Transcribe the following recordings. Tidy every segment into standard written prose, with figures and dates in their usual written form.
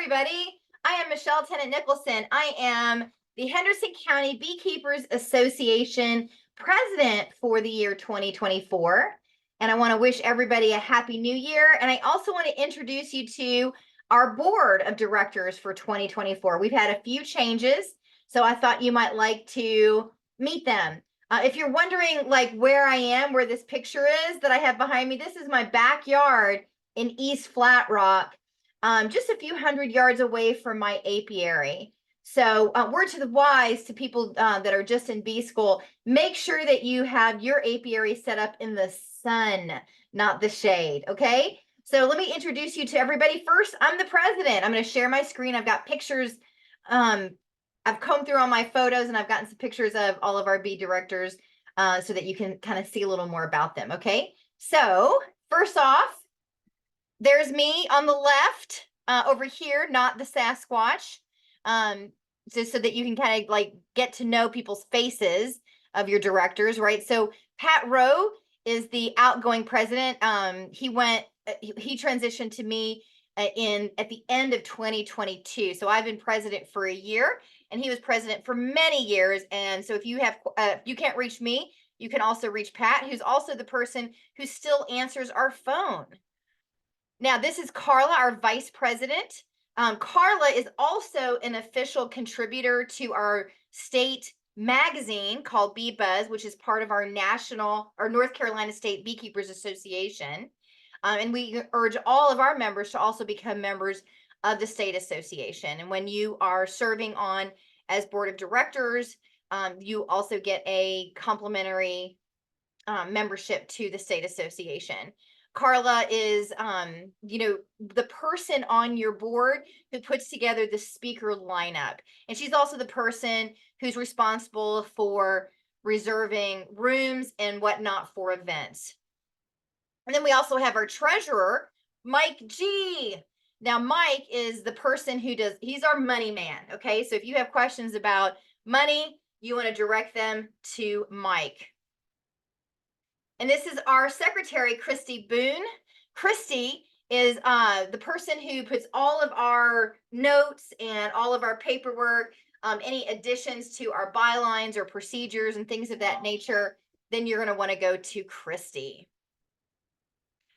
everybody. I am Michelle Tennant Nicholson. I am the Henderson County Beekeepers Association president for the year 2024. And I want to wish everybody a happy new year. And I also want to introduce you to our board of directors for 2024. We've had a few changes, so I thought you might like to meet them. If you're wondering like where I am, where this picture is that I have behind me, this is my backyard in East Flat Rock, just a few hundred yards away from my apiary. So word to the wise to people that are just in bee school, make sure that you have your apiary set up in the sun, not the shade, okay? So let me introduce you to everybody. First, I'm the president. I'm going to share my screen. I've got pictures. I've combed through all my photos and I've gotten some pictures of all of our bee directors so that you can kind of see a little more about them, okay? So first off, there's me on the left over here, not the Sasquatch, just so that you can kind of like get to know people's faces of your directors, right? So Pat Rowe is the outgoing president. He transitioned to me at the end of 2022. So I've been president for a year, and he was president for many years. And so if you can't reach me, you can also reach Pat, who's also the person who still answers our phone. Now, this is Carla, our vice president. Carla is also an official contributor to our state magazine called Bee Buzz, which is part of our North Carolina State Beekeepers Association. And we urge all of our members to also become members of the state association. And when you are serving on as board of directors, you also get a complimentary membership to the state association. Carla is, the person on your board who puts together the speaker lineup. And she's also the person who's responsible for reserving rooms and whatnot for events. And then we also have our treasurer, Mike G. Now, Mike is the person he's our money man. Okay. So if you have questions about money, you want to direct them to Mike. And this is our secretary, Christy Boon. Christy is the person who puts all of our notes and all of our paperwork, any additions to our bylines or procedures and things of that nature, then you're going to want to go to Christy.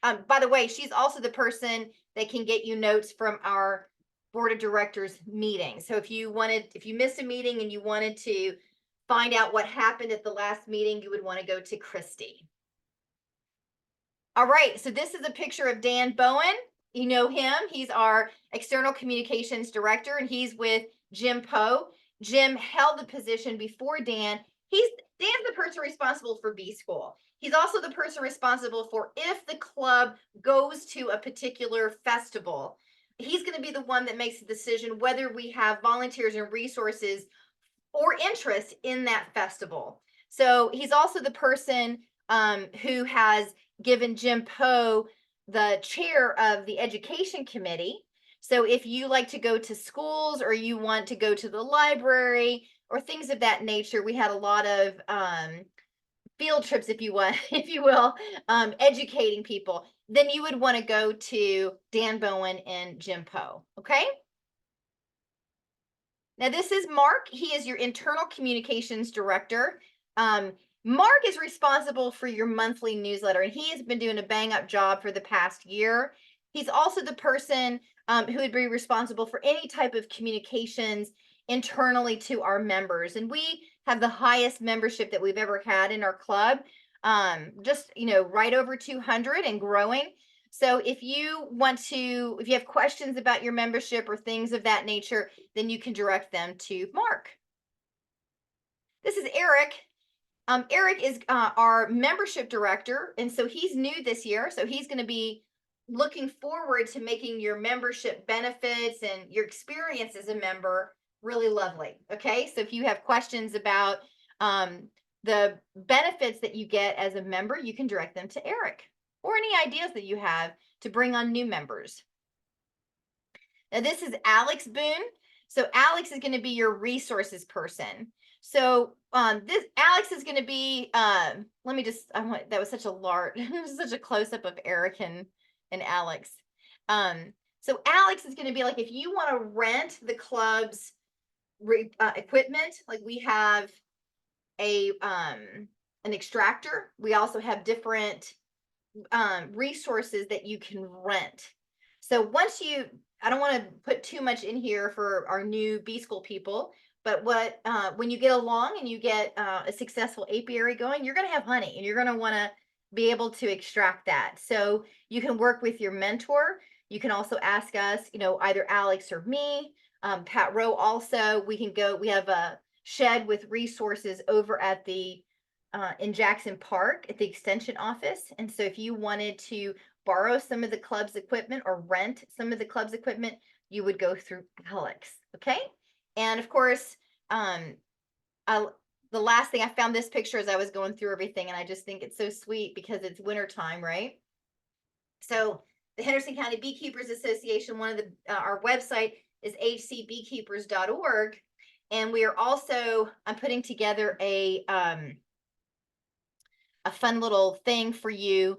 By the way, she's also the person that can get you notes from our board of directors meeting. So if you missed a meeting and you wanted to find out what happened at the last meeting, you would want to go to Christy. All right, so this is a picture of Dan Bowen. You know him. He's our external communications director, and he's with Jim Poe. Jim held the position before Dan. Dan's the person responsible for bee school. He's also the person responsible for if the club goes to a particular festival. He's going to be the one that makes the decision whether we have volunteers and resources or interest in that festival. So he's also the person who has given Jim Poe the chair of the education committee. So if you like to go to schools or you want to go to the library or things of that nature, we had a lot of field trips, if you will, educating people, then you would want to go to Dan Bowen and Jim Poe. Okay. Now this is Mark. He is your internal communications director. Mark is responsible for your monthly newsletter, and he has been doing a bang-up job for the past year. He's also the person who would be responsible for any type of communications internally to our members. And we have the highest membership that we've ever had in our club, right over 200 and growing. So if you have questions about your membership or things of that nature, then you can direct them to Mark. This is Eric. Eric is our membership director, and so he's new this year. So he's going to be looking forward to making your membership benefits and your experience as a member really lovely. Okay, so if you have questions about the benefits that you get as a member, you can direct them to Eric, or any ideas that you have to bring on new members. Now this is Alex Boone. So Alex is going to be your resources person. So this Alex is going to be, that was such a such a close-up of Eric and Alex. So Alex is going to be like, if you want to rent the club's equipment, like we have a an extractor. We also have different resources that you can rent. So once you, I don't want to put too much in here for our new bee school people, but what when you get along and you get a successful apiary going, you're going to have honey and you're going to want to be able to extract that. So you can work with your mentor. You can also ask us, you know, either Alex or me, Pat Rowe also. We can go, we have a shed with resources over at the in Jackson Park at the extension office. And so if you wanted to borrow some of the club's equipment or rent some of the club's equipment, you would go through Alex. Okay. And of course, I, the last thing I found this picture as I was going through everything, and I just think it's so sweet because it's wintertime, right? So the Henderson County Beekeepers Association, one of the our website is hcbeekeepers.org. And we are also, I'm putting together a fun little thing for you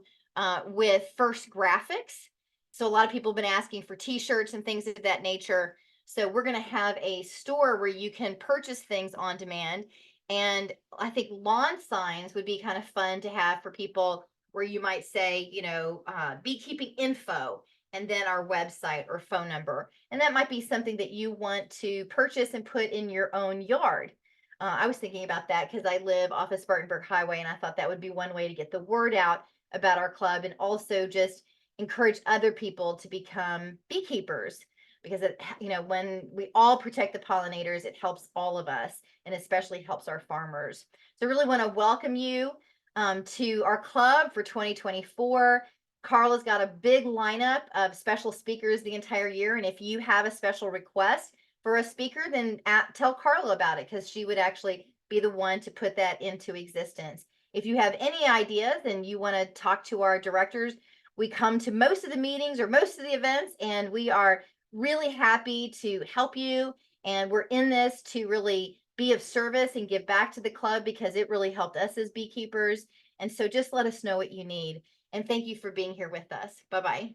with First Graphics. So a lot of people have been asking for t-shirts and things of that nature. So we're going to have a store where you can purchase things on demand. And I think lawn signs would be kind of fun to have for people, where you might say, you know, beekeeping info, and then our website or phone number. And that might be something that you want to purchase and put in your own yard. I was thinking about that because I live off of Spartanburg Highway, and I thought that would be one way to get the word out about our club, and also just encourage other people to become beekeepers, because it, you know, when we all protect the pollinators, it helps all of us, and especially helps our farmers. So I really want to welcome you to our club for 2024. Carla's got a big lineup of special speakers the entire year, and if you have a special request for a speaker, then tell Carla about it, because she would actually be the one to put that into existence. If you have any ideas and you want to talk to our directors, we come to most of the meetings or most of the events, and we are really happy to help you. And we're in this to really be of service and give back to the club, because it really helped us as beekeepers. And so just let us know what you need. And thank you for being here with us. Bye-bye.